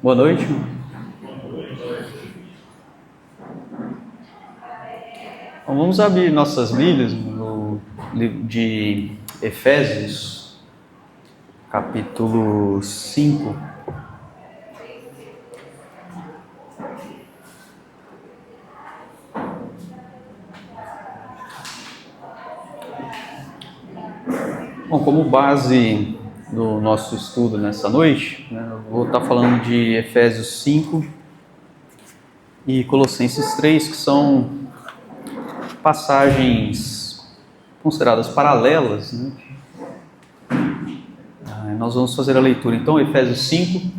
Boa noite. Então, vamos abrir nossas Bíblias no livro de Efésios, capítulo 5. Bom, como base do nosso estudo nessa noite, eu vou estar falando de Efésios 5 e Colossenses 3, que são passagens consideradas paralelas, Nós vamos fazer a leitura. Então, Efésios 5,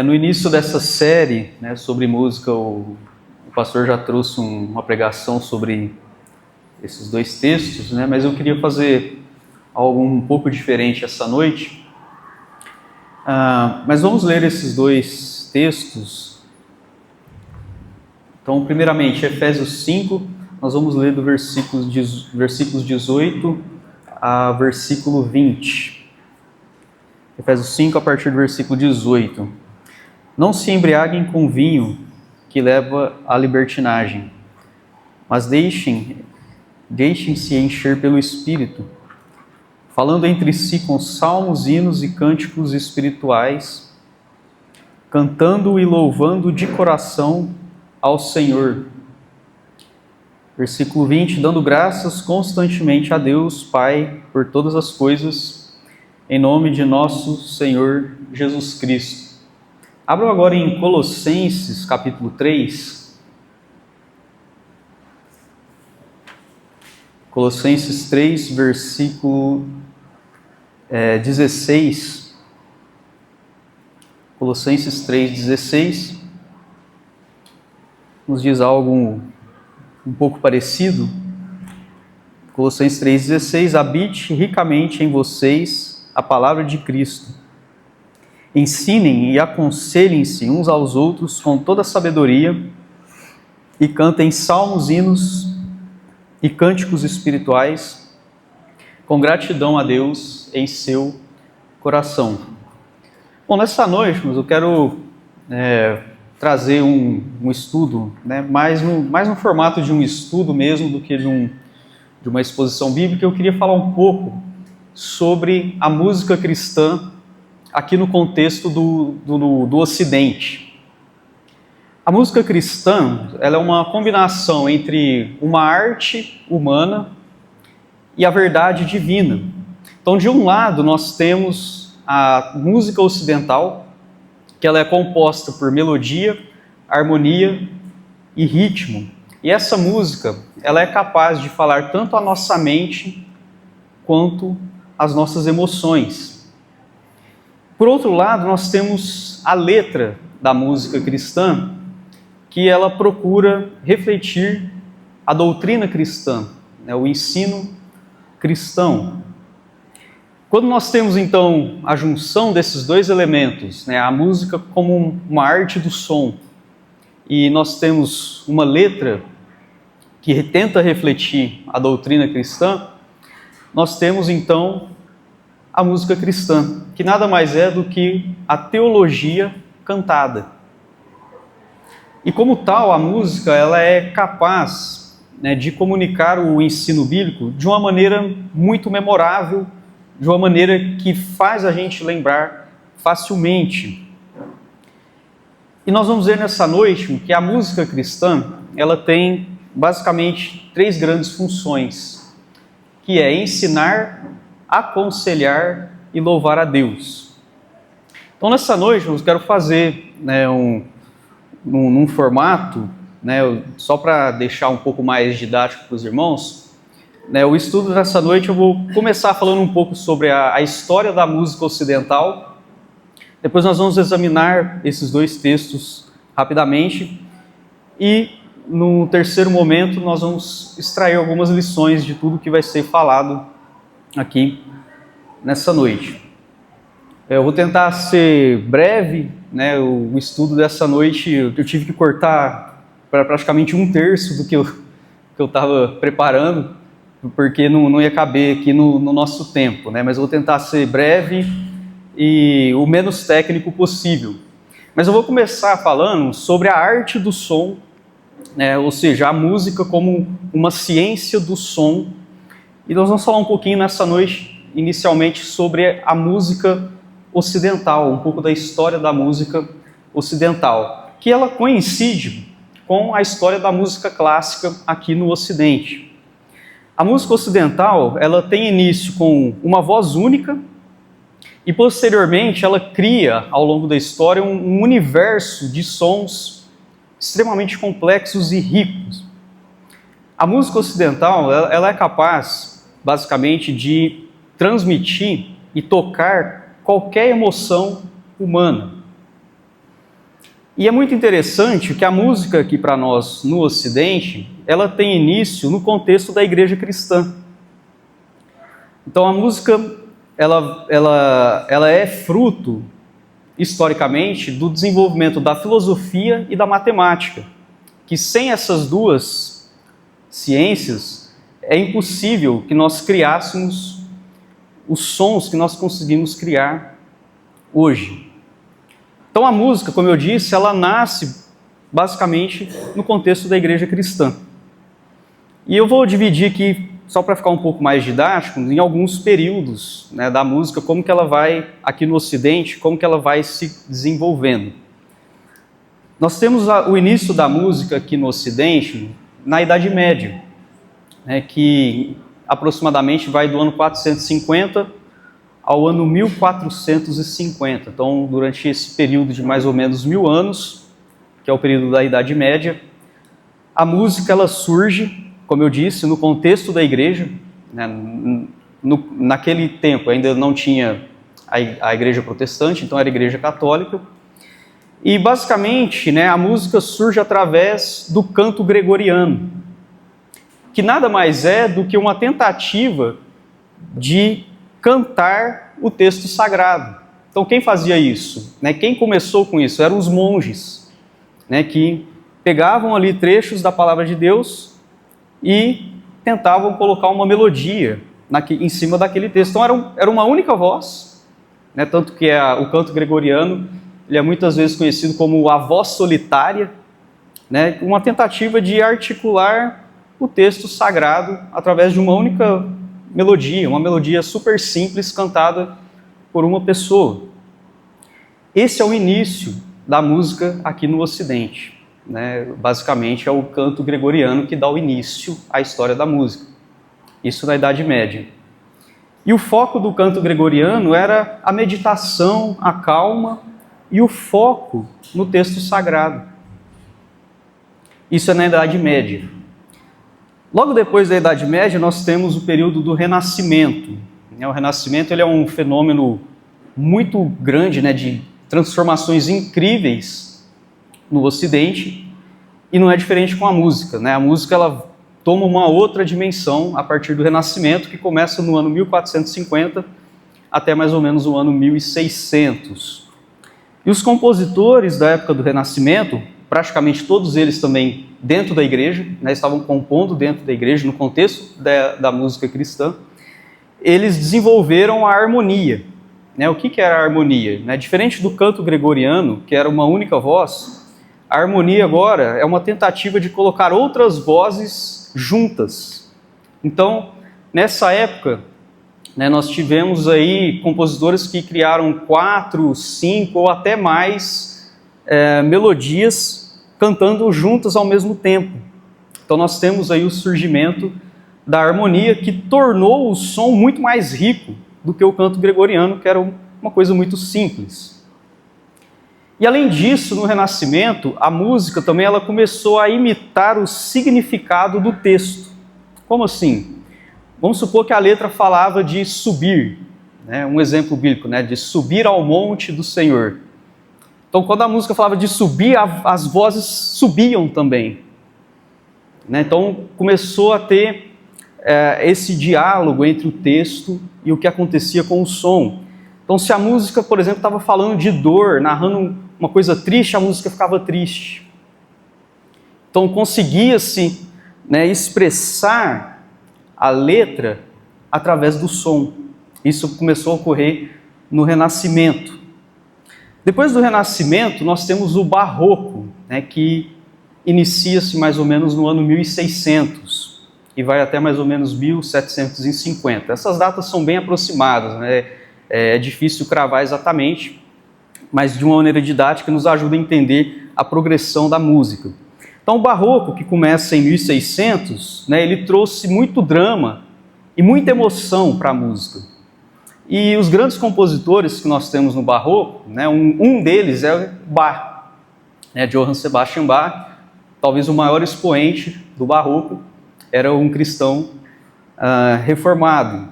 no início dessa série, sobre música, o pastor já trouxe uma pregação sobre esses dois textos, mas eu queria fazer algo um pouco diferente essa noite. Mas vamos ler esses dois textos. Então, primeiramente, Efésios 5, nós vamos ler do versículos 18 a versículo 20. Efésios 5, a partir do versículo 18. Não se embriaguem com vinho, que leva à libertinagem, mas deixem-se encher pelo Espírito, falando entre si com salmos, hinos e cânticos espirituais, cantando e louvando de coração ao Senhor. Versículo 20, dando graças constantemente a Deus, Pai, por todas as coisas, em nome de nosso Senhor Jesus Cristo. Abram agora em Colossenses, capítulo 3. Colossenses 3, versículo 16. Colossenses 3,16 nos diz algo um pouco parecido. Colossenses 3,16: habite ricamente em vocês a palavra de Cristo. Ensinem e aconselhem-se uns aos outros com toda sabedoria e cantem salmos, hinos e cânticos espirituais com gratidão a Deus em seu coração. Bom, nessa noite eu quero trazer um estudo, mais no formato de um estudo mesmo do que de uma exposição bíblica. Eu queria falar um pouco sobre a música cristã aqui no contexto do Ocidente. A música cristã, ela é uma combinação entre uma arte humana e a verdade divina. Então, de um lado, nós temos a música ocidental, que ela é composta por melodia, harmonia e ritmo. E essa música, ela é capaz de falar tanto a nossa mente quanto as nossas emoções. Por outro lado, nós temos a letra da música cristã, que ela procura refletir a doutrina cristã, o ensino cristão. Quando nós temos então a junção desses dois elementos, a música como uma arte do som, e nós temos uma letra que tenta refletir a doutrina cristã, nós temos então a música cristã, que nada mais é do que a teologia cantada. E como tal, a música ela é capaz de comunicar o ensino bíblico de uma maneira muito memorável, de uma maneira que faz a gente lembrar facilmente. E nós vamos ver nessa noite que a música cristã, ela tem basicamente três grandes funções, que é ensinar, aconselhar e louvar a Deus. Então nessa noite eu quero fazer num formato, só para deixar um pouco mais didático para os irmãos, o estudo dessa noite eu vou começar falando um pouco sobre a história da música ocidental. Depois nós vamos examinar esses dois textos rapidamente e no terceiro momento nós vamos extrair algumas lições de tudo que vai ser falado aqui nessa noite. Eu vou tentar ser breve, o estudo dessa noite eu tive que cortar para praticamente 1/3 do que eu estava preparando, porque não ia caber aqui no nosso tempo, mas eu vou tentar ser breve e o menos técnico possível. Mas eu vou começar falando sobre a arte do som, ou seja, a música como uma ciência do som. E nós vamos falar um pouquinho nessa noite, inicialmente, sobre a música ocidental, um pouco da história da música ocidental, que ela coincide com a história da música clássica aqui no Ocidente. A música ocidental, ela tem início com uma voz única e, posteriormente, ela cria, ao longo da história, um universo de sons extremamente complexos e ricos. A música ocidental, ela é capaz, basicamente, de transmitir e tocar qualquer emoção humana. E é muito interessante que a música aqui para nós no Ocidente, ela tem início no contexto da igreja cristã. Então a música, ela é fruto, historicamente, do desenvolvimento da filosofia e da matemática, que sem essas duas ciências, é impossível que nós criássemos os sons que nós conseguimos criar hoje. Então a música, como eu disse, ela nasce basicamente no contexto da igreja cristã. E eu vou dividir aqui, só para ficar um pouco mais didático, em alguns períodos da música, como que ela vai, aqui no Ocidente, como que ela vai se desenvolvendo. Nós temos o início da música aqui no Ocidente na Idade Média, que aproximadamente vai do ano 450 ao ano 1450. Então, durante esse período de mais ou menos 1000 anos, que é o período da Idade Média, a música ela surge, como eu disse, no contexto da igreja. Naquele tempo ainda não tinha a igreja protestante, então era a igreja católica. E basicamente a música surge através do canto gregoriano, que nada mais é do que uma tentativa de cantar o texto sagrado. Então quem fazia isso? Quem começou com isso? Eram os monges, que pegavam ali trechos da palavra de Deus e tentavam colocar uma melodia em cima daquele texto. Então era uma única voz, tanto que o canto gregoriano ele é muitas vezes conhecido como a voz solitária, uma tentativa de articular o texto sagrado através de uma única melodia, uma melodia super simples cantada por uma pessoa. Esse é o início da música aqui no Ocidente. Basicamente é o canto gregoriano que dá o início à história da música. Isso na Idade Média. E o foco do canto gregoriano era a meditação, a calma e o foco no texto sagrado. Isso é na Idade Média. Logo depois da Idade Média, nós temos o período do Renascimento. O Renascimento ele é um fenômeno muito grande, de transformações incríveis no Ocidente, e não é diferente com a música. A música ela toma uma outra dimensão a partir do Renascimento, que começa no ano 1450 até mais ou menos o ano 1600. E os compositores da época do Renascimento, praticamente todos eles também dentro da igreja, estavam compondo dentro da igreja, no contexto da música cristã, eles desenvolveram a harmonia. O que era a harmonia? Diferente do canto gregoriano, que era uma única voz, a harmonia agora é uma tentativa de colocar outras vozes juntas. Então, nessa época, nós tivemos aí compositores que criaram 4, 5 ou até mais melodias cantando juntas ao mesmo tempo. Então nós temos aí o surgimento da harmonia, que tornou o som muito mais rico do que o canto gregoriano, que era uma coisa muito simples. E além disso, no Renascimento, a música também ela começou a imitar o significado do texto. Como assim? Vamos supor que a letra falava de subir, um exemplo bíblico, de subir ao monte do Senhor. Então, quando a música falava de subir, as vozes subiam também. Então, começou a ter esse diálogo entre o texto e o que acontecia com o som. Então, se a música, por exemplo, estava falando de dor, narrando uma coisa triste, a música ficava triste. Então, conseguia-se expressar a letra através do som. Isso começou a ocorrer no Renascimento. Depois do Renascimento, nós temos o Barroco, né, que inicia-se mais ou menos no ano 1600 e vai até mais ou menos 1750. Essas datas são bem aproximadas, né? É difícil cravar exatamente, mas de uma maneira didática nos ajuda a entender a progressão da música. Então o Barroco, que começa em 1600, né, ele trouxe muito drama e muita emoção para a música. E os grandes compositores que nós temos no Barroco, né, um deles é Bach, né, Johann Sebastian Bach, talvez o maior expoente do Barroco, era um cristão reformado.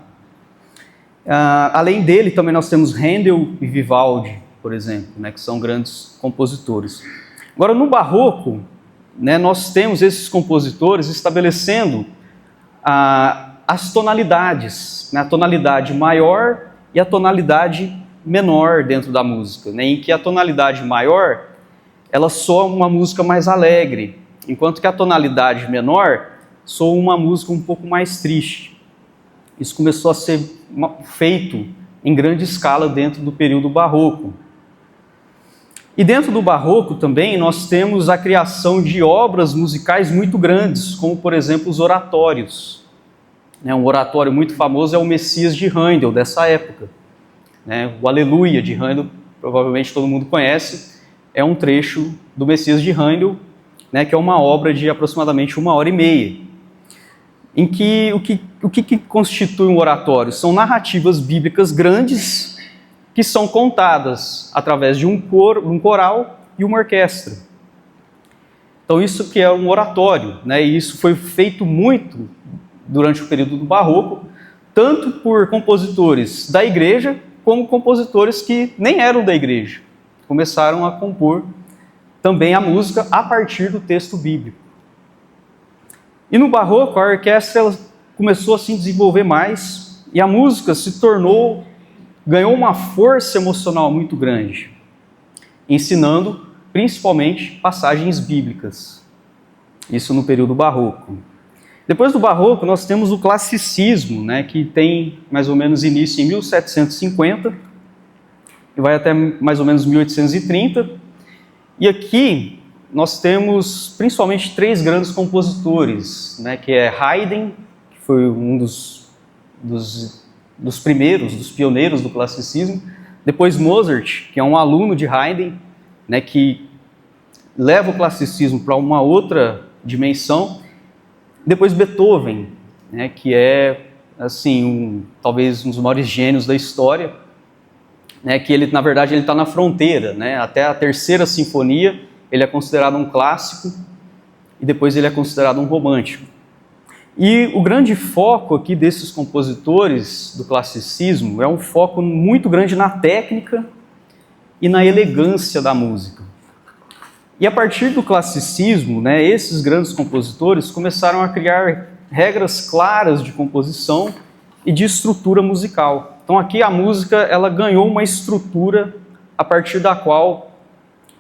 Além dele, também nós temos Handel e Vivaldi, por exemplo, né, que são grandes compositores. Agora, no Barroco, né, nós temos esses compositores estabelecendo as tonalidades, né, a tonalidade maior e a tonalidade menor dentro da música, né, em que a tonalidade maior ela soa uma música mais alegre, enquanto que a tonalidade menor soa uma música um pouco mais triste. Isso começou a ser feito em grande escala dentro do período barroco. E dentro do barroco também nós temos a criação de obras musicais muito grandes, como por exemplo os oratórios. Um oratório muito famoso é o Messias de Handel, dessa época. O Aleluia de Handel, provavelmente todo mundo conhece, é um trecho do Messias de Handel, que é uma obra de aproximadamente 1h30. Em que o que constitui um oratório? São narrativas bíblicas grandes que são contadas através de um coral e uma orquestra. Então isso que é um oratório, e isso foi feito muito durante o período do Barroco, tanto por compositores da igreja, como compositores que nem eram da igreja. Começaram a compor também a música a partir do texto bíblico. E no Barroco, a orquestra ela começou a se desenvolver mais e a música ganhou uma força emocional muito grande, ensinando principalmente passagens bíblicas. Isso no período Barroco. Depois do Barroco, nós temos o Classicismo, que tem mais ou menos início em 1750 e vai até mais ou menos 1830. E aqui nós temos principalmente 3 grandes compositores, que é Haydn, que foi um dos primeiros, dos pioneiros do classicismo, depois Mozart, que é um aluno de Haydn, que leva o classicismo para uma outra dimensão, depois Beethoven, que é assim, talvez um dos maiores gênios da história, que ele, na verdade, ele está na fronteira, até a 3ª sinfonia, ele é considerado um clássico e depois ele é considerado um romântico. E o grande foco aqui desses compositores do classicismo é um foco muito grande na técnica e na elegância da música. E a partir do classicismo, esses grandes compositores começaram a criar regras claras de composição e de estrutura musical. Então aqui a música ela ganhou uma estrutura a partir da qual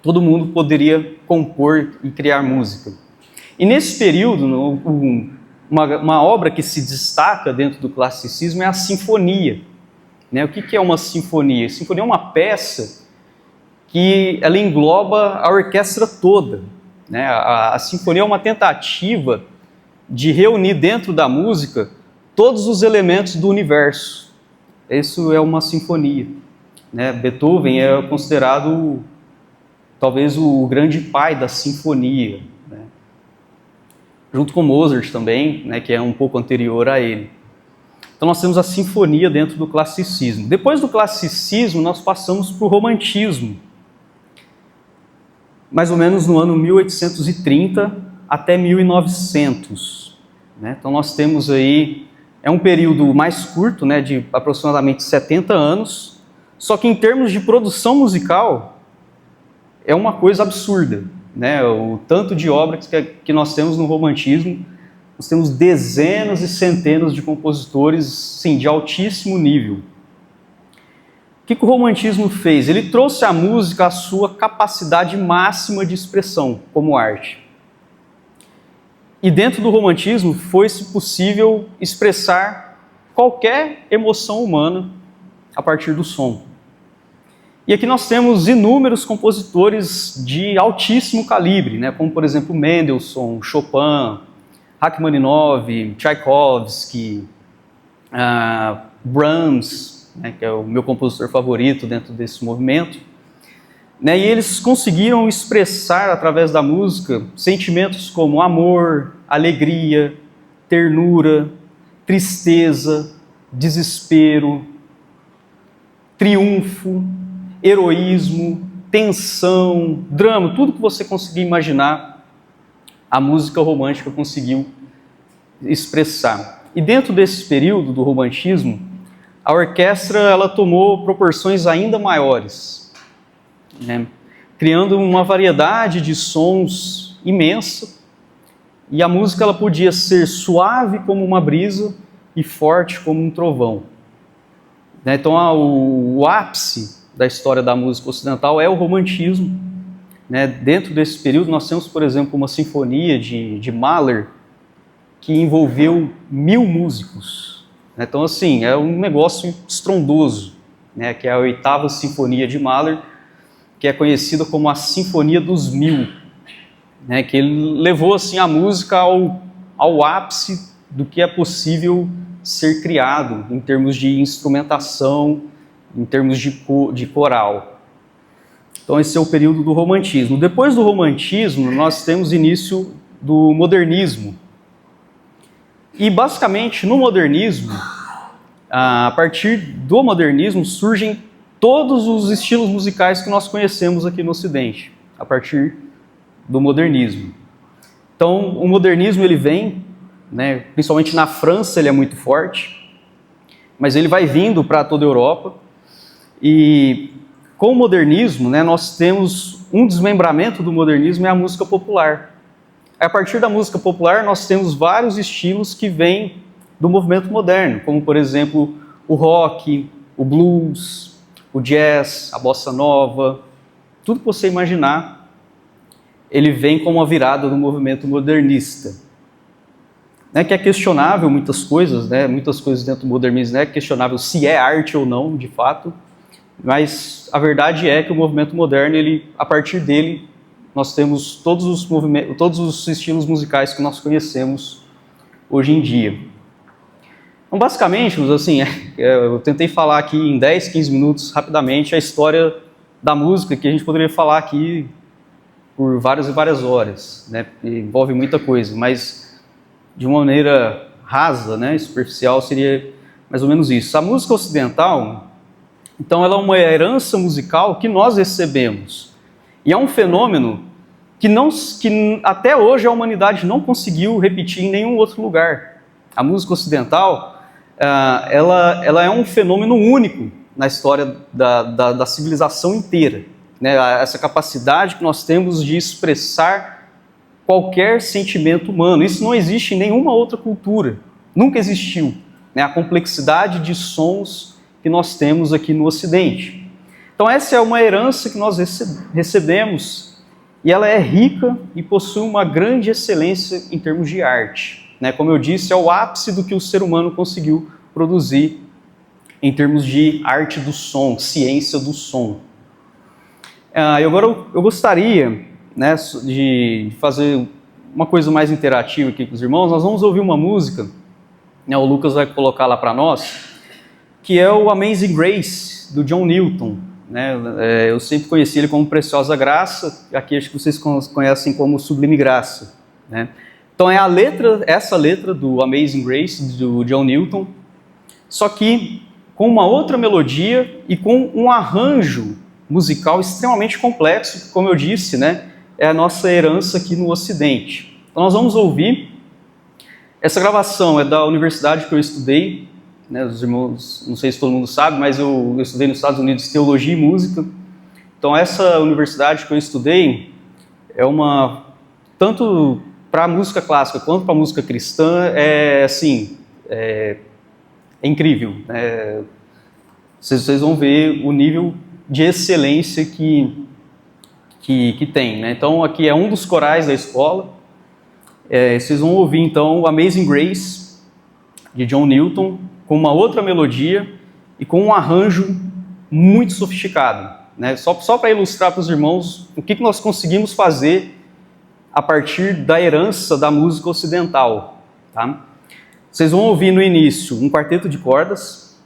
todo mundo poderia compor e criar música. E nesse período, uma obra que se destaca dentro do classicismo é a sinfonia. O que é uma sinfonia? A sinfonia é uma peça que ela engloba a orquestra toda. A sinfonia é uma tentativa de reunir dentro da música todos os elementos do universo. Isso é uma sinfonia. Beethoven é considerado talvez o grande pai da sinfonia, junto com Mozart também, que é um pouco anterior a ele. Então nós temos a sinfonia dentro do classicismo. Depois do classicismo nós passamos para o romantismo, mais ou menos no ano 1830 até 1900. Então nós temos aí, é um período mais curto, de aproximadamente 70 anos, só que em termos de produção musical é uma coisa absurda, o tanto de obras que nós temos no romantismo, nós temos dezenas e centenas de compositores, sim, de altíssimo nível. O que o romantismo fez? Ele trouxe à música a sua capacidade máxima de expressão como arte. E dentro do romantismo foi-se possível expressar qualquer emoção humana a partir do som. E aqui nós temos inúmeros compositores de altíssimo calibre, né, como por exemplo Mendelssohn, Chopin, Rachmaninoff, Tchaikovsky, Brahms, né, que é o meu compositor favorito dentro desse movimento, né, e eles conseguiram expressar através da música sentimentos como amor, alegria, ternura, tristeza, desespero, triunfo, heroísmo, tensão, drama, tudo que você conseguir imaginar, a música romântica conseguiu expressar. E dentro desse período do romantismo, a orquestra ela tomou proporções ainda maiores, né, criando uma variedade de sons imensa, e a música ela podia ser suave como uma brisa e forte como um trovão. Então o ápice da história da música ocidental é o romantismo. Dentro desse período nós temos, por exemplo, uma sinfonia de Mahler que envolveu 1000 músicos. Então assim, é um negócio estrondoso, que é a 8ª Sinfonia de Mahler, que é conhecida como a Sinfonia dos 1000, que ele levou assim, a música ao ápice do que é possível ser criado em termos de instrumentação, em termos de coral. Então esse é o período do romantismo. Depois do romantismo, nós temos início do modernismo. E basicamente no modernismo, a partir do modernismo surgem todos os estilos musicais que nós conhecemos aqui no Ocidente, a partir do modernismo. Então o modernismo ele vem, principalmente na França ele é muito forte, mas ele vai vindo para toda a Europa, e com o modernismo nós temos um desmembramento do modernismo, é a música popular. A partir da música popular nós temos vários estilos que vêm do movimento moderno, como por exemplo o rock, o blues, o jazz, a bossa nova, tudo que você imaginar, ele vem com uma virada do movimento modernista. Que é questionável muitas coisas dentro do modernismo, é questionável se é arte ou não, de fato, mas a verdade é que o movimento moderno, a partir dele, nós temos todos os estilos musicais que nós conhecemos hoje em dia. Então, basicamente, assim, eu tentei falar aqui em 10, 15 minutos, rapidamente, a história da música, que a gente poderia falar aqui por várias e várias horas, envolve muita coisa, mas de uma maneira rasa, superficial, seria mais ou menos isso. A música ocidental, então, ela é uma herança musical que nós recebemos, e é um fenômeno que até hoje a humanidade não conseguiu repetir em nenhum outro lugar. A música ocidental, ela é um fenômeno único na história da civilização inteira. Essa capacidade que nós temos de expressar qualquer sentimento humano. Isso não existe em nenhuma outra cultura, nunca existiu. A complexidade de sons que nós temos aqui no Ocidente. Então essa é uma herança que nós recebemos, e ela é rica e possui uma grande excelência em termos de arte. Como eu disse, é o ápice do que o ser humano conseguiu produzir em termos de arte do som, ciência do som. Agora eu gostaria de fazer uma coisa mais interativa aqui com os irmãos. Nós vamos ouvir uma música, o Lucas vai colocar lá para nós, que é o Amazing Grace, do John Newton. Eu sempre conheci ele como Preciosa Graça, aqui acho que vocês conhecem como Sublime Graça. Então é essa letra do Amazing Grace, do John Newton, só que com uma outra melodia e com um arranjo musical extremamente complexo, que, como eu disse, é a nossa herança aqui no Ocidente. Então nós vamos ouvir, essa gravação é da universidade que eu estudei, os irmãos, não sei se todo mundo sabe, mas eu estudei nos Estados Unidos Teologia e Música. Então essa universidade que eu estudei é tanto para a música clássica quanto para a música cristã, é incrível. Vocês vão ver o nível de excelência que tem. Então aqui é um dos corais da escola. Vocês vão ouvir então o Amazing Grace, de John Newton, com uma outra melodia e com um arranjo muito sofisticado. né? Só para ilustrar para os irmãos o que nós conseguimos fazer a partir da herança da música ocidental. Tá? Vocês vão ouvir no início um quarteto de cordas,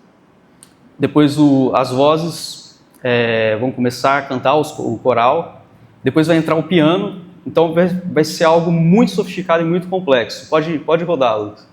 depois as vozes vão começar a cantar o coral, depois vai entrar o piano, então vai ser algo muito sofisticado e muito complexo. Pode rodar, Lucas.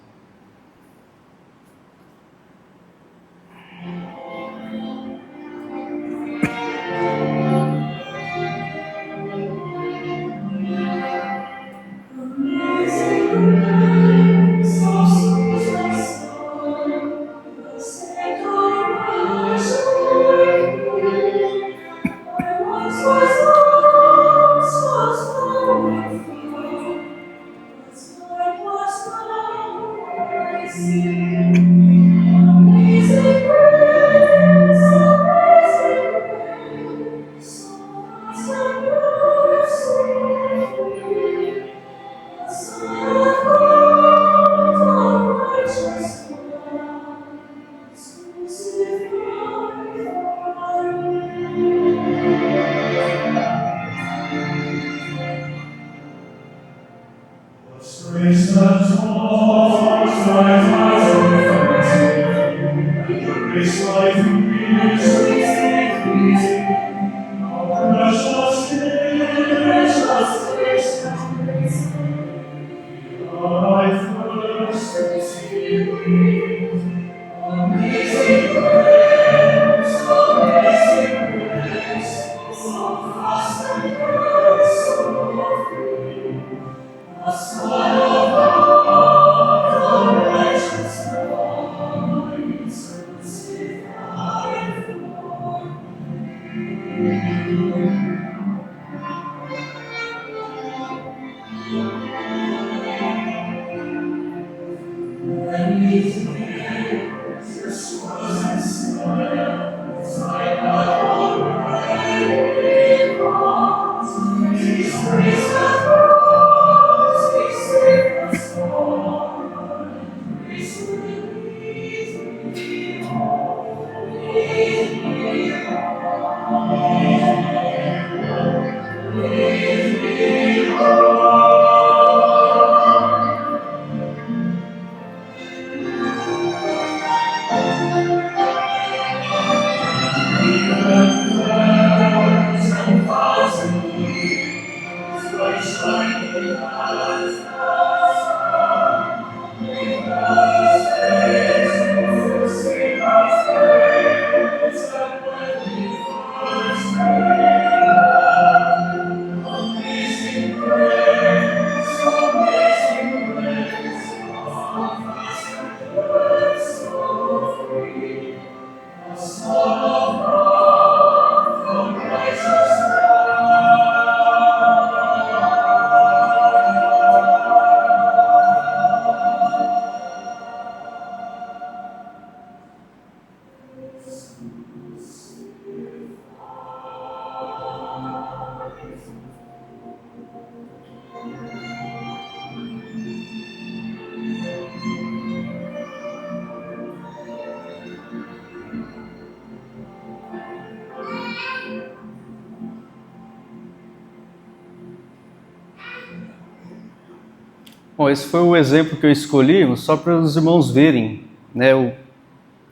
Bom, esse foi o exemplo que eu escolhi só para os irmãos verem, né,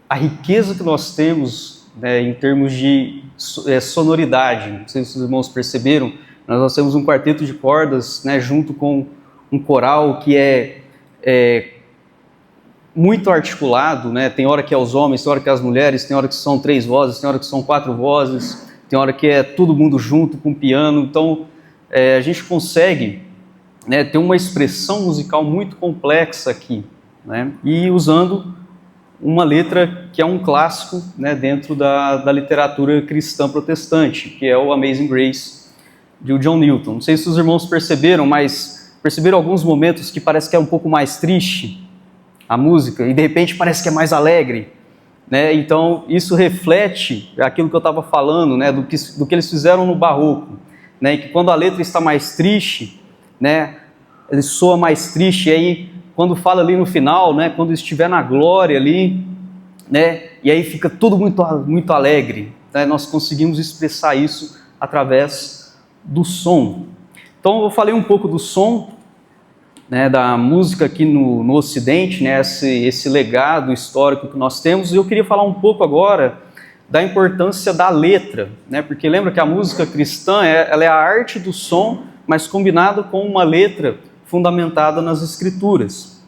a riqueza que nós temos, né, em termos de sonoridade. Não sei se os irmãos perceberam, nós temos um quarteto de cordas, né, junto com um coral que é muito articulado, né? Tem hora que é os homens, tem hora que é as mulheres, tem hora que são 3 vozes, tem hora que são 4 vozes, tem hora que é todo mundo junto com o piano. Então a gente consegue, né, ter uma expressão musical muito complexa aqui, né, e usando uma letra que é um clássico, né, dentro da literatura cristã protestante, que é o Amazing Grace, de John Newton. Não sei se os irmãos perceberam, mas perceberam alguns momentos que parece que é um pouco mais triste a música, e de repente parece que é mais alegre, né? Então isso reflete aquilo que eu estava falando, né, do que eles fizeram no Barroco, né, que quando a letra está mais triste, né, ele soa mais triste, e aí quando fala ali no final, né, quando estiver na glória ali, né, e aí fica tudo muito, muito alegre, né, nós conseguimos expressar isso através do som. Então eu falei um pouco do som, né, da música aqui no Ocidente, né, esse legado histórico que nós temos, e eu queria falar um pouco agora da importância da letra, né, porque lembra que a música cristã ela é a arte do som, mas combinada com uma letra fundamentada nas Escrituras.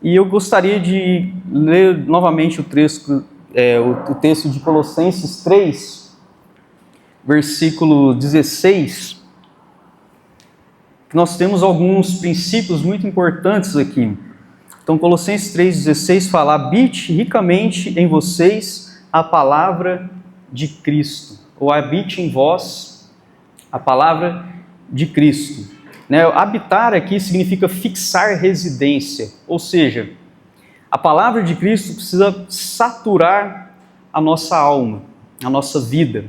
E eu gostaria de ler novamente o texto de Colossenses 3, versículo 16, que nós temos alguns princípios muito importantes aqui. Então, Colossenses 3,16 fala: habite ricamente em vocês a palavra de Cristo, ou habite em vós a palavra de Cristo. Né? Habitar aqui significa fixar residência, ou seja, a palavra de Cristo precisa saturar a nossa alma, a nossa vida.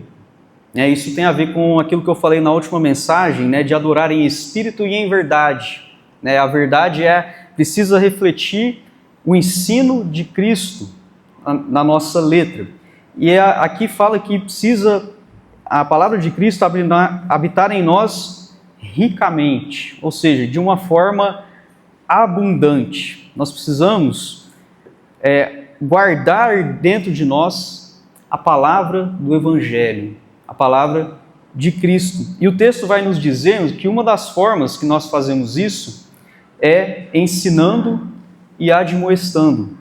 Isso tem a ver com aquilo que eu falei na última mensagem, né, de adorar em espírito e em verdade. A verdade precisa refletir o ensino de Cristo na nossa letra. E aqui fala que precisa a palavra de Cristo habitar em nós ricamente, ou seja, de uma forma abundante. Nós precisamos guardar dentro de nós a palavra do Evangelho, a palavra de Cristo. E o texto vai nos dizer que uma das formas que nós fazemos isso é ensinando e admoestando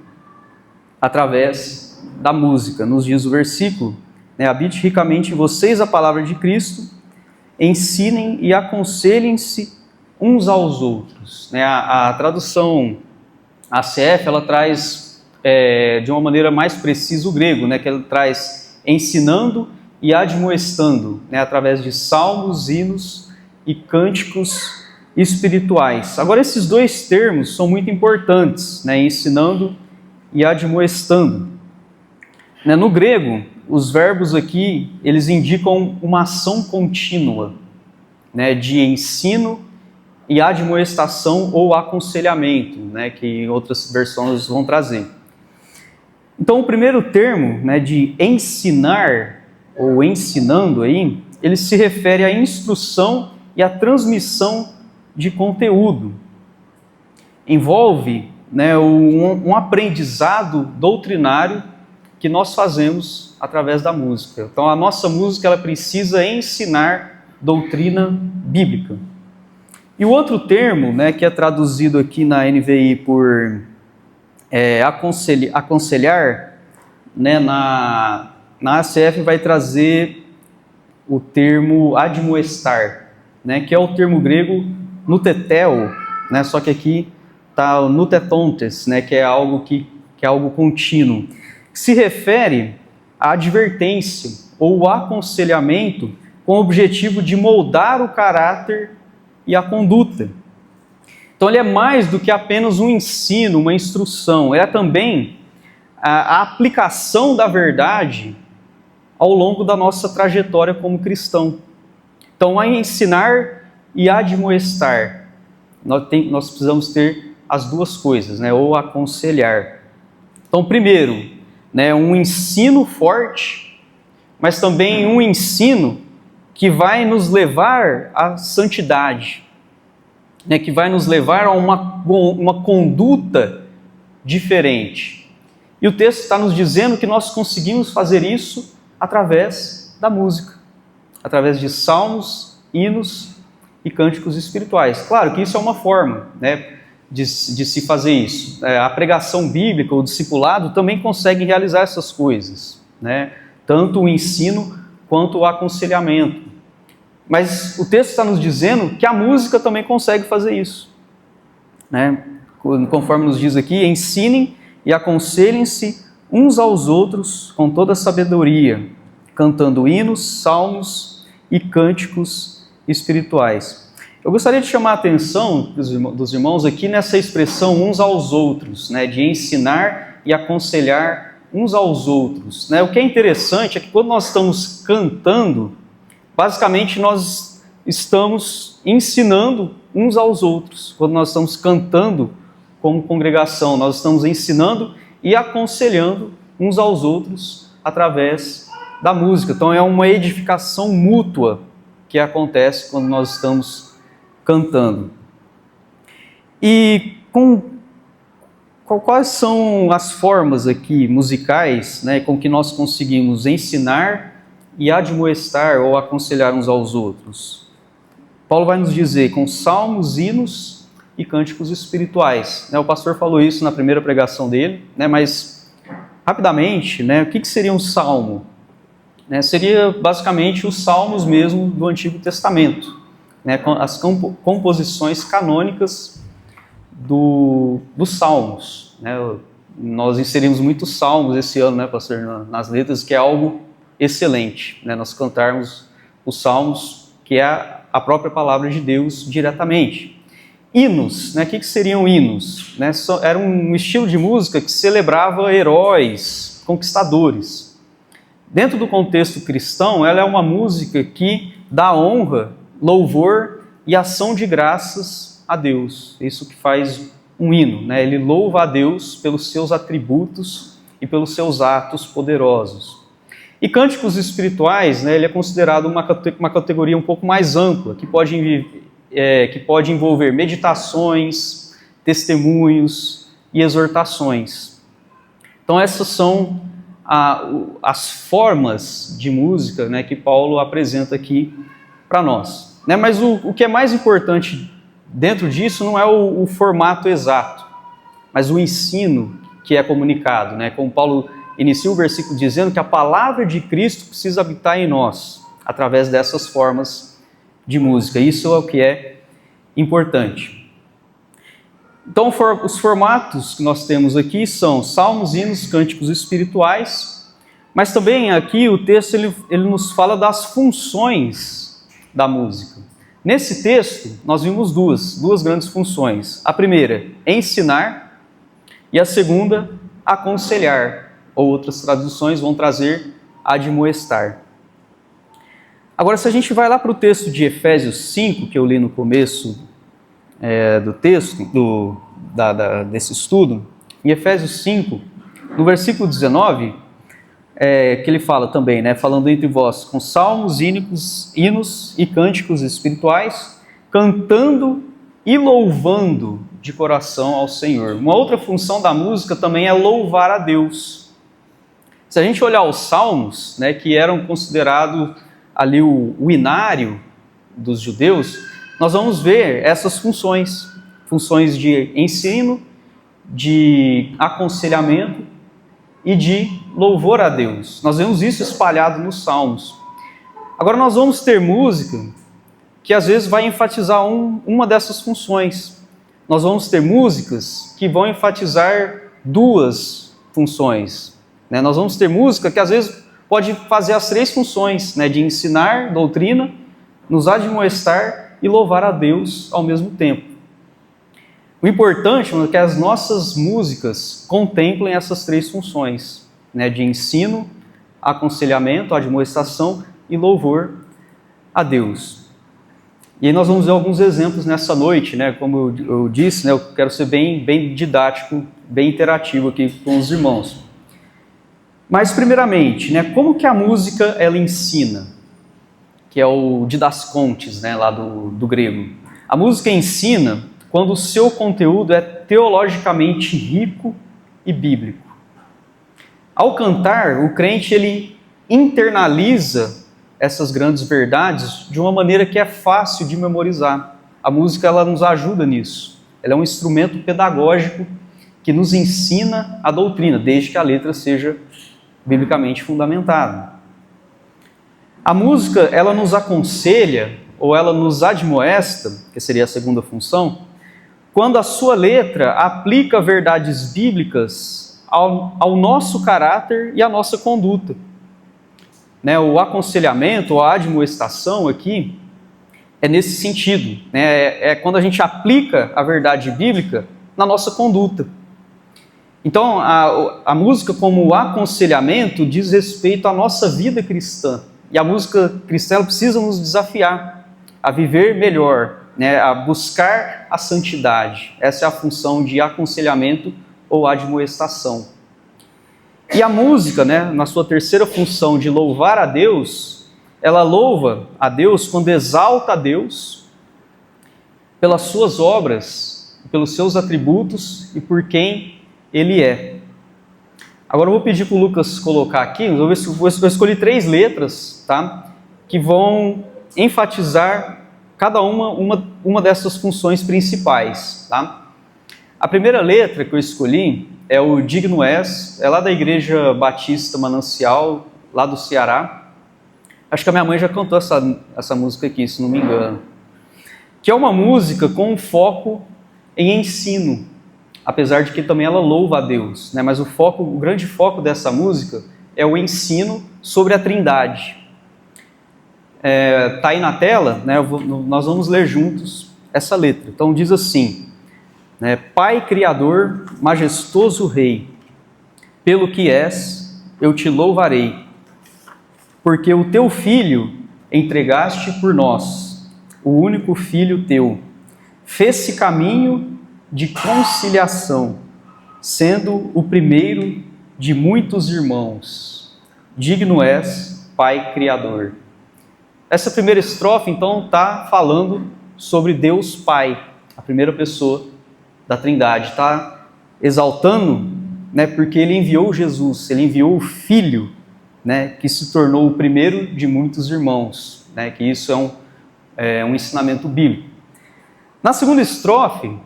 através da música. Nos diz o versículo, habite ricamente em vocês a palavra de Cristo, ensinem e aconselhem-se uns aos outros. A tradução ACF, ela traz de uma maneira mais precisa o grego, que ela traz ensinando e admoestando, através de salmos, hinos e cânticos espirituais. Agora, esses dois termos são muito importantes, ensinando e admoestando. No grego, os verbos aqui, eles indicam uma ação contínua, de ensino e admoestação ou aconselhamento, que outras versões vão trazer. Então, o primeiro termo, de ensinar ou ensinando aí, ele se refere à instrução e à transmissão de conteúdo. Envolve um aprendizado doutrinário que nós fazemos através da música. Então, a nossa música ela precisa ensinar doutrina bíblica. E o outro termo, que é traduzido aqui na NVI por aconselhar, na ACF vai trazer o termo admoestar, que é o termo grego nutetel, só que aqui está o nutetontes, que é algo contínuo, que se refere à advertência ou aconselhamento com o objetivo de moldar o caráter e a conduta. Então ele é mais do que apenas um ensino, uma instrução, é também a aplicação da verdade ao longo da nossa trajetória como cristão. Então, a ensinar e admoestar, nós precisamos ter as duas coisas, ou aconselhar. Então, primeiro, um ensino forte, mas também um ensino que vai nos levar à santidade, que vai nos levar a uma conduta diferente. E o texto está nos dizendo que nós conseguimos fazer isso através da música, através de salmos, hinos e cânticos espirituais. Claro que isso é uma forma de se fazer isso. A pregação bíblica, o discipulado, também consegue realizar essas coisas, tanto o ensino quanto o aconselhamento. Mas o texto está nos dizendo que a música também consegue fazer isso. Conforme nos diz aqui, ensinem e aconselhem-se uns aos outros com toda a sabedoria, cantando hinos, salmos e cânticos espirituais. Eu gostaria de chamar a atenção dos irmãos aqui nessa expressão uns aos outros, de ensinar e aconselhar uns aos outros. O que é interessante é que quando nós estamos cantando, basicamente nós estamos ensinando uns aos outros. Quando nós estamos cantando como congregação, nós estamos ensinando e aconselhando uns aos outros através da música. Então é uma edificação mútua que acontece quando nós estamos cantando. E quais são as formas aqui musicais, né, com que nós conseguimos ensinar e admoestar ou aconselhar uns aos outros? Paulo vai nos dizer com salmos, hinos e cânticos espirituais. O pastor falou isso na primeira pregação dele, mas rapidamente, o que seria um salmo? Seria basicamente os salmos mesmo do Antigo Testamento, as composições canônicas dos salmos. Nós inserimos muitos salmos esse ano, pastor, nas letras, que é algo excelente, nós cantarmos os salmos, que é a própria palavra de Deus diretamente. Hinos, o que seriam hinos? Era um estilo de música que celebrava heróis, conquistadores. Dentro do contexto cristão, ela é uma música que dá honra, louvor e ação de graças a Deus. Isso que faz um hino, Ele louva a Deus pelos seus atributos e pelos seus atos poderosos. E cânticos espirituais, ele é considerado uma categoria um pouco mais ampla, que pode envolver meditações, testemunhos e exortações. Então essas são as formas de música, que Paulo apresenta aqui para nós. Mas o que é mais importante dentro disso não é o formato exato, mas o ensino que é comunicado, como Paulo inicia o versículo dizendo que a palavra de Cristo precisa habitar em nós, através dessas formas de música. Isso é o que é importante. Então, os formatos que nós temos aqui são salmos, hinos, cânticos espirituais, mas também aqui o texto ele nos fala das funções da música. Nesse texto, nós vimos duas grandes funções. A primeira, ensinar, e a segunda, aconselhar, ou outras traduções vão trazer admoestar. Agora, se a gente vai lá para o texto de Efésios 5, que eu li no começo do texto, desse estudo, em Efésios 5, no versículo 19, que ele fala também, falando entre vós com salmos, hinos e cânticos espirituais, cantando e louvando de coração ao Senhor. Uma outra função da música também é louvar a Deus. Se a gente olhar os salmos, que eram considerados ali o inário dos judeus, nós vamos ver essas funções de ensino, de aconselhamento e de louvor a Deus. Nós vemos isso espalhado nos salmos. Agora nós vamos ter música que às vezes vai enfatizar uma dessas funções. Nós vamos ter músicas que vão enfatizar duas funções. Nós vamos ter música que às vezes pode fazer as três funções, de ensinar doutrina, nos admoestar e louvar a Deus ao mesmo tempo. O importante é que as nossas músicas contemplem essas três funções, de ensino, aconselhamento, admoestação e louvor a Deus. E aí nós vamos ver alguns exemplos nessa noite, como eu disse, eu quero ser bem didático, bem interativo aqui com os irmãos. Mas primeiramente, como que a música ela ensina? Que é o didascontes, lá do grego. A música ensina quando o seu conteúdo é teologicamente rico e bíblico. Ao cantar, o crente ele internaliza essas grandes verdades de uma maneira que é fácil de memorizar. A música ela nos ajuda nisso. Ela é um instrumento pedagógico que nos ensina a doutrina, desde que a letra seja biblicamente fundamentada. A música ela nos aconselha ou ela nos admoesta, que seria a segunda função, quando a sua letra aplica verdades bíblicas ao nosso caráter e à nossa conduta. O aconselhamento ou a admoestação aqui é nesse sentido. É quando a gente aplica a verdade bíblica na nossa conduta. Então, a música como aconselhamento diz respeito à nossa vida cristã. E a música cristã ela precisa nos desafiar a viver melhor, a buscar a santidade. Essa é a função de aconselhamento ou admoestação. E a música, né, na sua terceira função de louvar a Deus, ela louva a Deus quando exalta a Deus pelas suas obras, pelos seus atributos e por quem Ele é. Agora eu vou pedir para o Lucas colocar aqui, eu escolhi 3 letras, tá, que vão enfatizar cada uma dessas funções principais. Tá? A primeira letra que eu escolhi é o Digno És, é lá da Igreja Batista Manancial, lá do Ceará. Acho que a minha mãe já cantou essa música aqui, se não me engano. Que é uma música com um foco em ensino, apesar de que também ela louva a Deus, né? Mas o grande foco dessa música é o ensino sobre a Trindade. Tá aí na tela, né? Nós vamos ler juntos essa letra. Então diz assim, né? Pai Criador, majestoso Rei, pelo que és, eu te louvarei, porque o teu Filho entregaste por nós, o único Filho teu, fez-se caminho de conciliação, sendo o primeiro de muitos irmãos. Digno és, Pai Criador. Essa primeira estrofe, então, está falando sobre Deus Pai, a primeira pessoa da Trindade. Está exaltando, né, porque Ele enviou Jesus, Ele enviou o Filho, né, que se tornou o primeiro de muitos irmãos. Né, que isso é um ensinamento bíblico. Na segunda estrofe,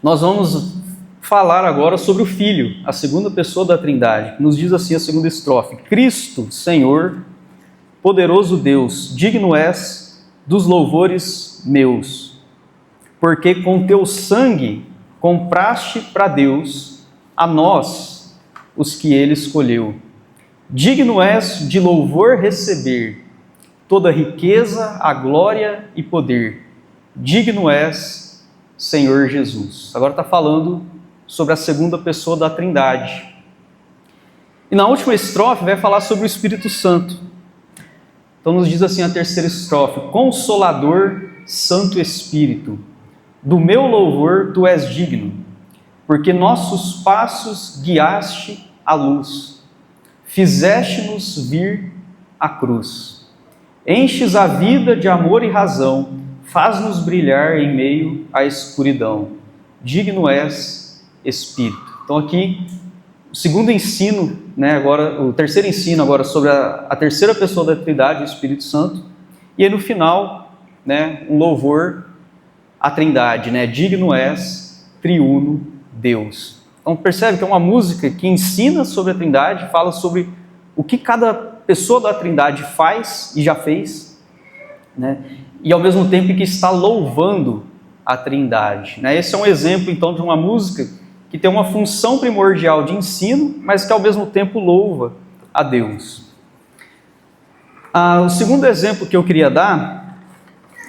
nós vamos falar agora sobre o Filho, a segunda pessoa da Trindade. Nos diz assim a segunda estrofe: Cristo, Senhor, poderoso Deus, digno és dos louvores meus, porque com teu sangue compraste para Deus a nós, os que Ele escolheu. Digno és de louvor receber toda a riqueza, a glória e poder. Digno és, Senhor Jesus. Agora está falando sobre a segunda pessoa da Trindade. E na última estrofe vai falar sobre o Espírito Santo. Então nos diz assim a terceira estrofe: Consolador, Santo Espírito, do meu louvor tu és digno, porque nossos passos guiaste à luz, fizeste-nos vir à cruz. Enches a vida de amor e razão, faz-nos brilhar em meio à escuridão. Digno és, Espírito. Então aqui, o segundo ensino, né, agora, o terceiro ensino agora sobre a terceira pessoa da Trindade, o Espírito Santo. E aí no final, né, um louvor à Trindade, né? Digno és, triuno Deus. Então percebe que é uma música que ensina sobre a Trindade, fala sobre o que cada pessoa da Trindade faz e já fez, né? E ao mesmo tempo que está louvando a Trindade, né? Esse é um exemplo então de uma música que tem uma função primordial de ensino, mas que ao mesmo tempo louva a Deus. O segundo exemplo que eu queria dar,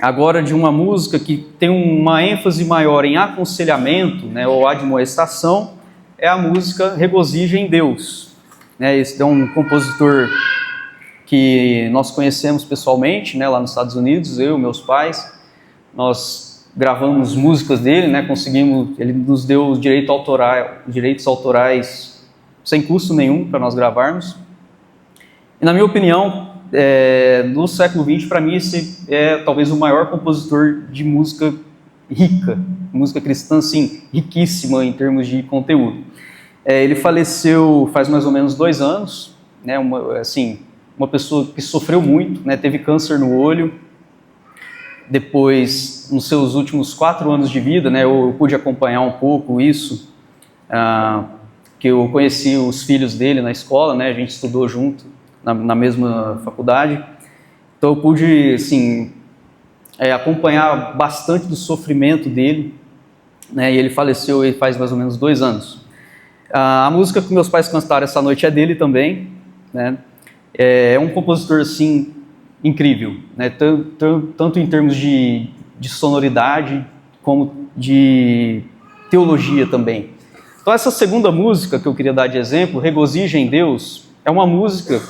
agora de uma música que tem uma ênfase maior em aconselhamento, né, ou admoestação, é a música Regozija em Deus. Esse é um compositor que nós conhecemos pessoalmente, né, lá nos Estados Unidos, eu e meus pais. Nós gravamos músicas dele, né, ele nos deu direitos autorais sem custo nenhum para nós gravarmos. E na minha opinião, no século XX, para mim, esse é talvez o maior compositor de música rica, música cristã, assim, riquíssima em termos de conteúdo. Ele faleceu faz mais ou menos 2 anos, né, uma pessoa que sofreu muito, né, teve câncer no olho. Depois, nos seus últimos 4 anos de vida, né, eu pude acompanhar um pouco isso, que eu conheci os filhos dele na escola, né, a gente estudou junto na mesma faculdade. Então eu pude, assim, acompanhar bastante do sofrimento dele, né, e ele faleceu faz mais ou menos 2 anos. A música que meus pais cantaram essa noite é dele também, né? É um compositor, assim, incrível, né? Tanto em termos de sonoridade, como de teologia também. Então essa segunda música que eu queria dar de exemplo, Regozija em Deus, é uma música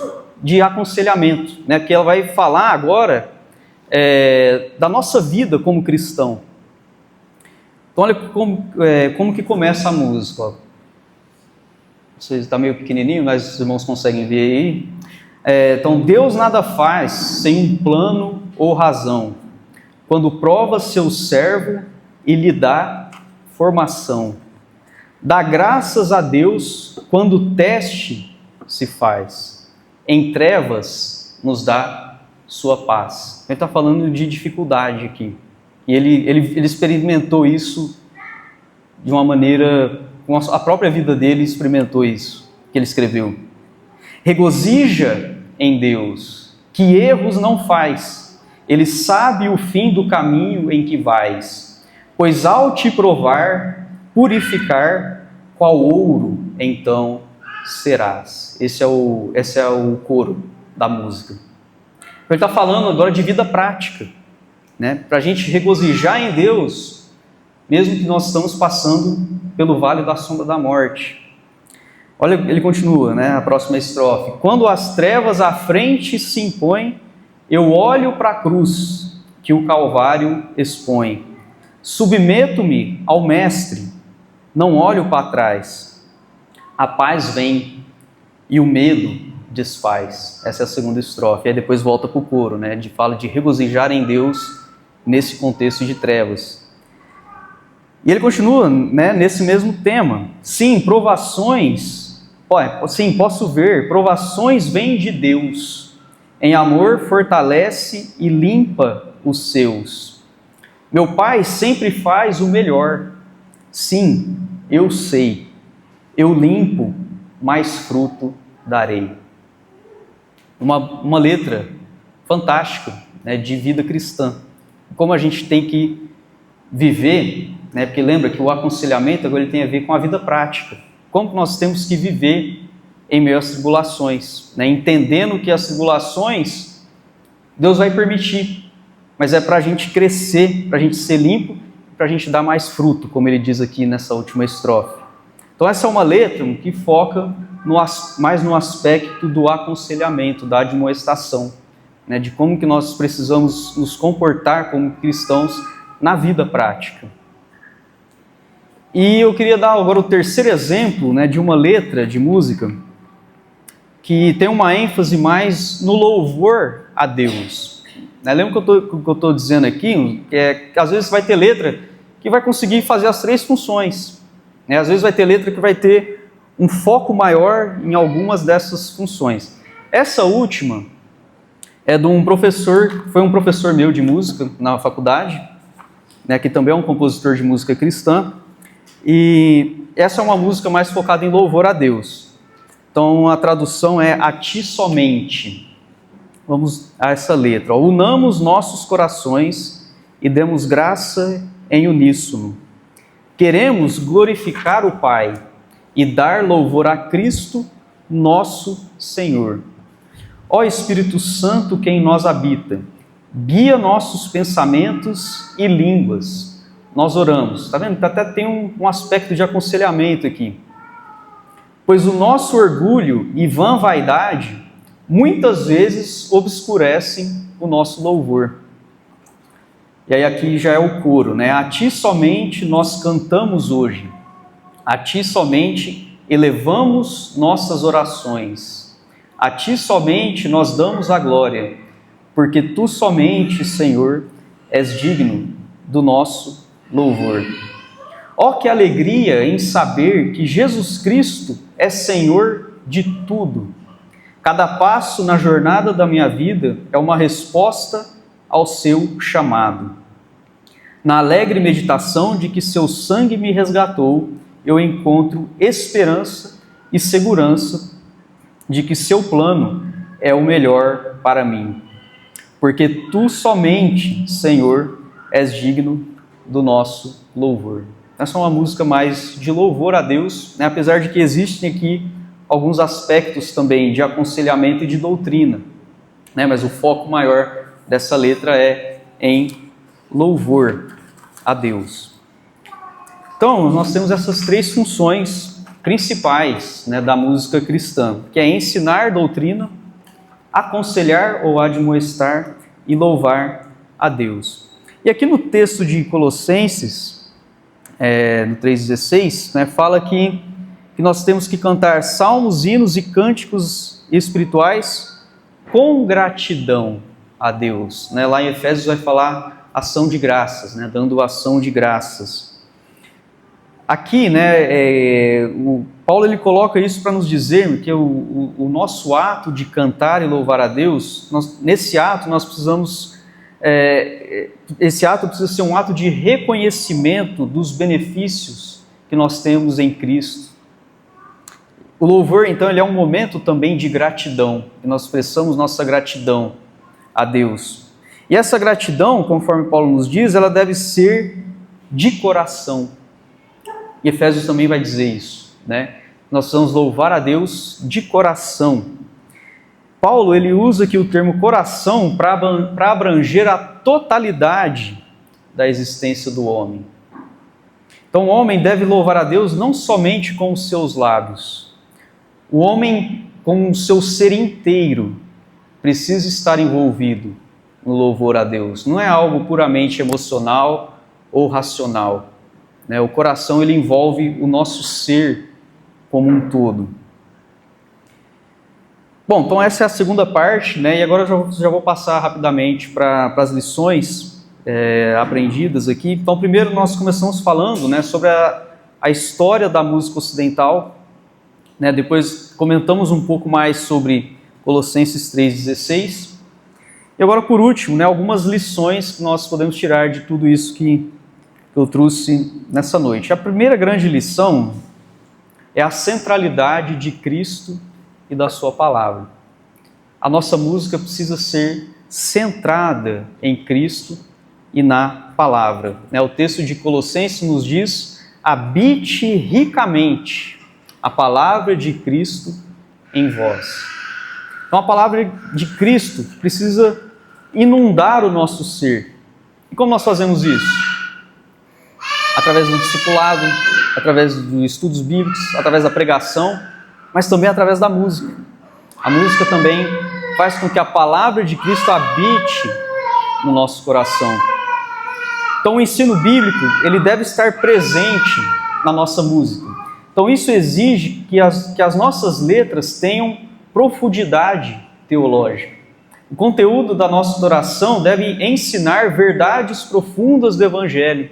de aconselhamento, né? Que ela vai falar agora da nossa vida como cristão. Então olha como que começa a música, ó. Você está meio pequenininho, mas os irmãos conseguem ver aí. Então, Deus nada faz sem um plano ou razão. Quando prova seu servo e lhe dá formação. Dá graças a Deus quando o teste se faz. Em trevas nos dá sua paz. Ele está falando de dificuldade aqui. E ele experimentou isso de uma maneira, com a própria vida dele experimentou isso, que ele escreveu. Regozija em Deus, que erros não faz. Ele sabe o fim do caminho em que vais. Pois ao te provar, purificar, qual ouro então serás. Esse é o coro da música. Ele está falando agora de vida prática, né? Para a gente regozijar em Deus, mesmo que nós estamos passando pelo vale da sombra da morte. Olha, ele continua, né? A próxima estrofe. Quando as trevas à frente se impõem, eu olho para a cruz que o Calvário expõe. Submeto-me ao Mestre, não olho para trás. A paz vem e o medo desfaz. Essa é a segunda estrofe. Aí depois volta para o coro, né? Fala de regozijar em Deus nesse contexto de trevas. E ele continua, né, nesse mesmo tema. Sim, provações, sim, posso ver, provações vêm de Deus. Em amor fortalece e limpa os seus. Meu Pai sempre faz o melhor. Sim, eu sei. Eu limpo, mais fruto darei. Uma letra fantástica, né, de vida cristã. Como a gente tem que viver, né, porque lembra que o aconselhamento agora ele tem a ver com a vida prática. Como nós temos que viver em meio às tribulações, né, entendendo que as tribulações Deus vai permitir, mas é para a gente crescer, para a gente ser limpo, para a gente dar mais fruto, como ele diz aqui nessa última estrofe. Então essa é uma letra que foca mais no aspecto do aconselhamento, da admoestação, né, de como que nós precisamos nos comportar como cristãos na vida prática. E eu queria dar agora o terceiro exemplo, né, de uma letra de música que tem uma ênfase mais no louvor a Deus. Lembra que eu estou dizendo aqui, que às vezes vai ter letra que vai conseguir fazer as três funções. Né? Às vezes vai ter letra que vai ter um foco maior em algumas dessas funções. Essa última é de um professor, foi um professor meu de música na faculdade, né, que também é um compositor de música cristã, e essa é uma música mais focada em louvor a Deus. Então a tradução é a ti somente. Vamos a essa letra. Unamos nossos corações e demos graça em uníssono. Queremos glorificar o Pai e dar louvor a Cristo, nosso Senhor. Ó Espírito Santo que em nós habita, guia nossos pensamentos e línguas. Nós oramos. Está vendo? Até tem um aspecto de aconselhamento aqui. Pois o nosso orgulho e vã vaidade muitas vezes obscurecem o nosso louvor. E aí aqui já é o coro, né? A ti somente nós cantamos hoje. A ti somente elevamos nossas orações. A ti somente nós damos a glória, porque tu somente, Senhor, és digno do nosso louvor. Ó que alegria em saber que Jesus Cristo é Senhor de tudo. Cada passo na jornada da minha vida é uma resposta ao seu chamado. Na alegre meditação de que seu sangue me resgatou, eu encontro esperança e segurança de que seu plano é o melhor para mim. Porque tu somente, Senhor, és digno do nosso louvor. Essa é uma música mais de louvor a Deus, né? Apesar de que existem aqui alguns aspectos também de aconselhamento e de doutrina, né? Mas o foco maior dessa letra é em louvor a Deus. Então, nós temos essas três funções principais, né, da música cristã, que é ensinar doutrina, aconselhar ou admoestar e louvar a Deus. E aqui no texto de Colossenses, no 3,16, né, fala que que nós temos que cantar salmos, hinos e cânticos espirituais com gratidão a Deus. Lá em Efésios vai falar ação de graças, dando ação de graças. Aqui, o Paulo ele coloca isso para nos dizer que o nosso ato de cantar e louvar a Deus, nesse ato nós precisamos, esse ato precisa ser um ato de reconhecimento dos benefícios que nós temos em Cristo. O louvor, então, ele é um momento também de gratidão, que nós expressamos nossa gratidão a Deus. E essa gratidão, conforme Paulo nos diz, ela deve ser de coração. E Efésios também vai dizer isso, Nós precisamos louvar a Deus de coração. Paulo, ele usa aqui o termo coração para abranger a totalidade da existência do homem. Então, o homem deve louvar a Deus não somente com os seus lábios. O homem, com o seu ser inteiro, precisa estar envolvido no louvor a Deus. Não é algo puramente emocional ou racional. O coração ele envolve o nosso ser como um todo. Bom, então essa é a segunda parte, e agora eu já vou passar rapidamente para as lições aprendidas aqui. Então, primeiro nós começamos falando sobre a história da música ocidental. Depois comentamos um pouco mais sobre Colossenses 3,16. E agora, por último, algumas lições que nós podemos tirar de tudo isso que eu trouxe nessa noite. A primeira grande lição é a centralidade de Cristo e da sua palavra. A nossa música precisa ser centrada em Cristo e na palavra. O texto de Colossenses nos diz: habite ricamente a palavra de Cristo em vós. Então a palavra de Cristo precisa inundar o nosso ser. E como nós fazemos isso? Através do discipulado, através dos estudos bíblicos, através da pregação, mas também através da música. A música também faz com que a palavra de Cristo habite no nosso coração. Então o ensino bíblico, ele deve estar presente na nossa música. Então isso exige que as nossas letras tenham profundidade teológica. O conteúdo da nossa oração deve ensinar verdades profundas do Evangelho,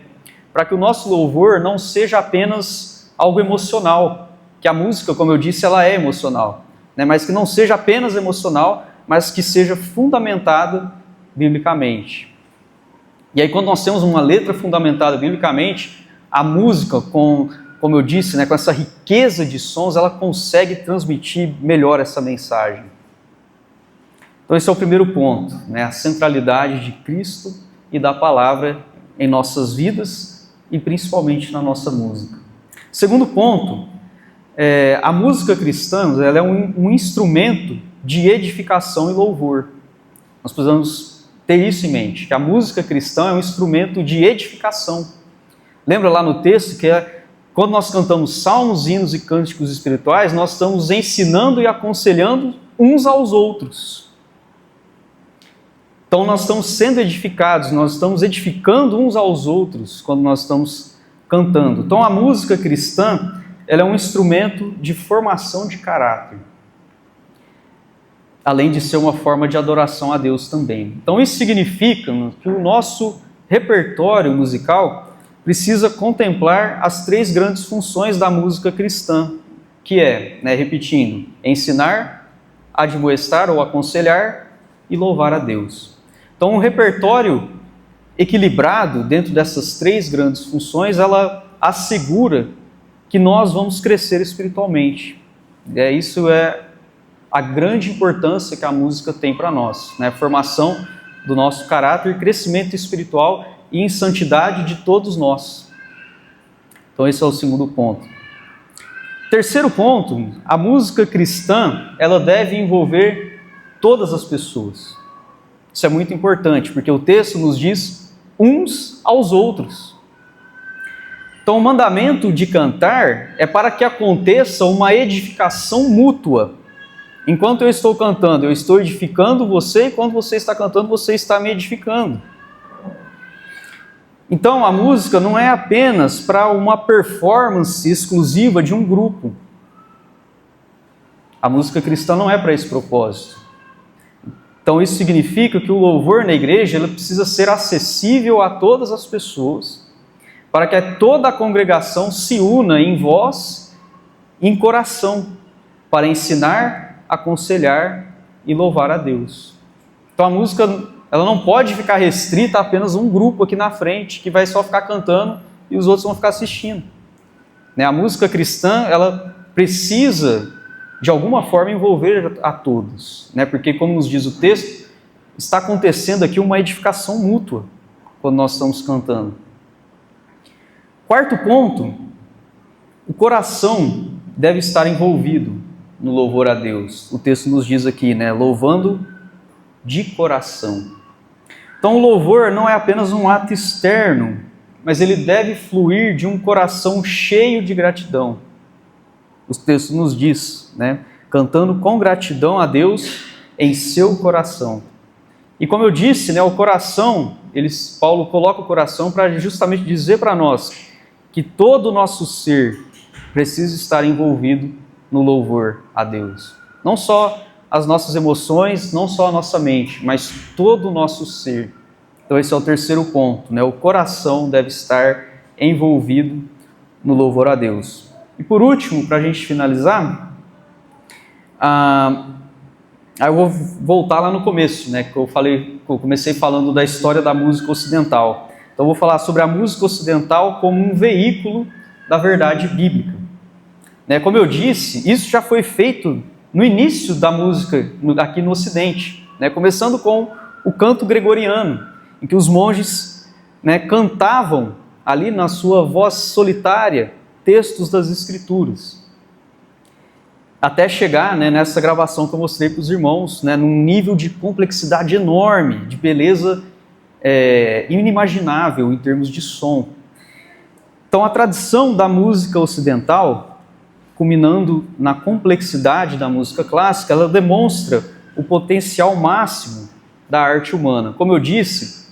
para que o nosso louvor não seja apenas algo emocional, que a música, como eu disse, ela é emocional, mas que não seja apenas emocional, mas que seja fundamentada biblicamente. E aí, quando nós temos uma letra fundamentada biblicamente, a música, como eu disse, com essa riqueza de sons, ela consegue transmitir melhor essa mensagem. Então esse é o primeiro ponto, a centralidade de Cristo e da palavra em nossas vidas e principalmente na nossa música. Segundo ponto, a música cristã ela é um instrumento de edificação e louvor. Nós precisamos ter isso em mente, que a música cristã é um instrumento de edificação. Lembra lá no texto que quando nós cantamos salmos, hinos e cânticos espirituais, nós estamos ensinando e aconselhando uns aos outros. Então nós estamos sendo edificados, nós estamos edificando uns aos outros quando nós estamos cantando. Então a música cristã ela é um instrumento de formação de caráter, além de ser uma forma de adoração a Deus também. Então isso significa que o nosso repertório musical precisa contemplar as três grandes funções da música cristã, que repetindo, ensinar, admoestar ou aconselhar e louvar a Deus. Então, um repertório equilibrado dentro dessas três grandes funções, ela assegura que nós vamos crescer espiritualmente. Isso é a grande importância que a música tem para nós, formação do nosso caráter, crescimento espiritual e em santidade de todos nós. Então esse é o segundo ponto. Terceiro ponto, a música cristã, ela deve envolver todas as pessoas. Isso é muito importante, porque o texto nos diz uns aos outros. Então o mandamento de cantar é para que aconteça uma edificação mútua. Enquanto eu estou cantando, eu estou edificando você, e quando você está cantando, você está me edificando. Então, a música não é apenas para uma performance exclusiva de um grupo, A música cristã não é para esse propósito. Então isso significa que o louvor na igreja ele precisa ser acessível a todas as pessoas, para que toda a congregação se una em voz e em coração, para ensinar, aconselhar e louvar a Deus. Então a música ela não pode ficar restrita a apenas um grupo aqui na frente, que vai só ficar cantando e os outros vão ficar assistindo. A música cristã ela precisa, de alguma forma, envolver a todos, porque, como nos diz o texto, está acontecendo aqui uma edificação mútua quando nós estamos cantando. Quarto ponto, o coração deve estar envolvido no louvor a Deus. O texto nos diz aqui, louvando de coração. Então o louvor não é apenas um ato externo, mas ele deve fluir de um coração cheio de gratidão. O texto nos diz, cantando com gratidão a Deus em seu coração. E como eu disse, o coração, Paulo coloca o coração para justamente dizer para nós que todo o nosso ser precisa estar envolvido no louvor a Deus. Não só as nossas emoções, não só a nossa mente, mas todo o nosso ser. Então esse é o terceiro ponto, o coração deve estar envolvido no louvor a Deus. E por último, para a gente finalizar, eu vou voltar lá no começo, que eu comecei falando da história da música ocidental. Então eu vou falar sobre a música ocidental como um veículo da verdade bíblica. Como eu disse, isso já foi feito no início da música aqui no Ocidente, começando com o canto gregoriano, em que os monges cantavam ali na sua voz solitária textos das Escrituras, até chegar nessa gravação que eu mostrei para os irmãos, num nível de complexidade enorme, de beleza inimaginável em termos de som. Então a tradição da música ocidental, culminando na complexidade da música clássica, ela demonstra o potencial máximo da arte humana. Como eu disse,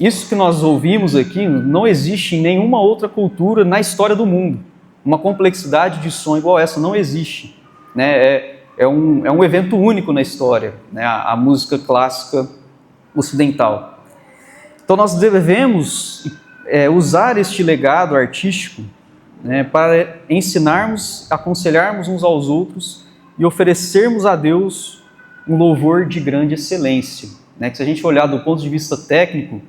isso que nós ouvimos aqui não existe em nenhuma outra cultura na história do mundo. Uma complexidade de som igual essa não existe. É um evento único na história, a música clássica ocidental. Então nós devemos usar este legado artístico para ensinarmos, aconselharmos uns aos outros e oferecermos a Deus um louvor de grande excelência. Que se a gente olhar do ponto de vista técnico,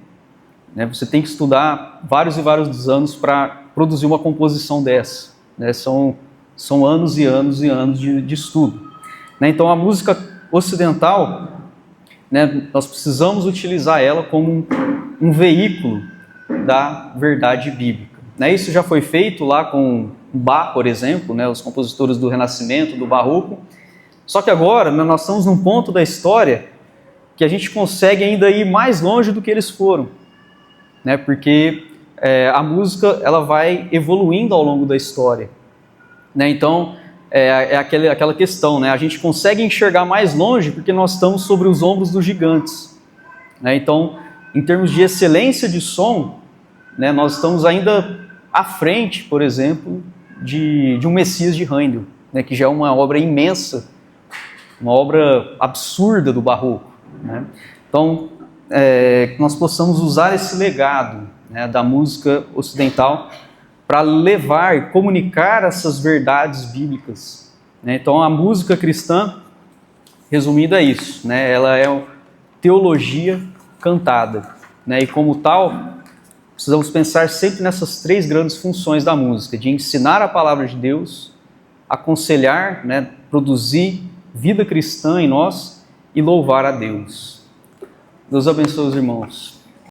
você tem que estudar vários e vários anos para produzir uma composição dessa. São anos e anos e anos de estudo. Então a música ocidental, nós precisamos utilizar ela como um veículo da verdade bíblica. Isso já foi feito lá com Bach, por exemplo, os compositores do Renascimento, do Barroco. Só que agora nós estamos num ponto da história que a gente consegue ainda ir mais longe do que eles foram, porque a música ela vai evoluindo ao longo da história. Então é aquela questão, a gente consegue enxergar mais longe porque nós estamos sobre os ombros dos gigantes. Então, em termos de excelência de som, nós estamos ainda à frente, por exemplo, de um Messias de Handel, que já é uma obra imensa, uma obra absurda do Barroco. Então, que nós possamos usar esse legado da música ocidental para levar e comunicar essas verdades bíblicas. Então, a música cristã, resumindo, é isso. Ela é teologia cantada. E como tal, precisamos pensar sempre nessas três grandes funções da música: de ensinar a palavra de Deus, aconselhar, produzir vida cristã em nós e louvar a Deus. Deus abençoe os irmãos.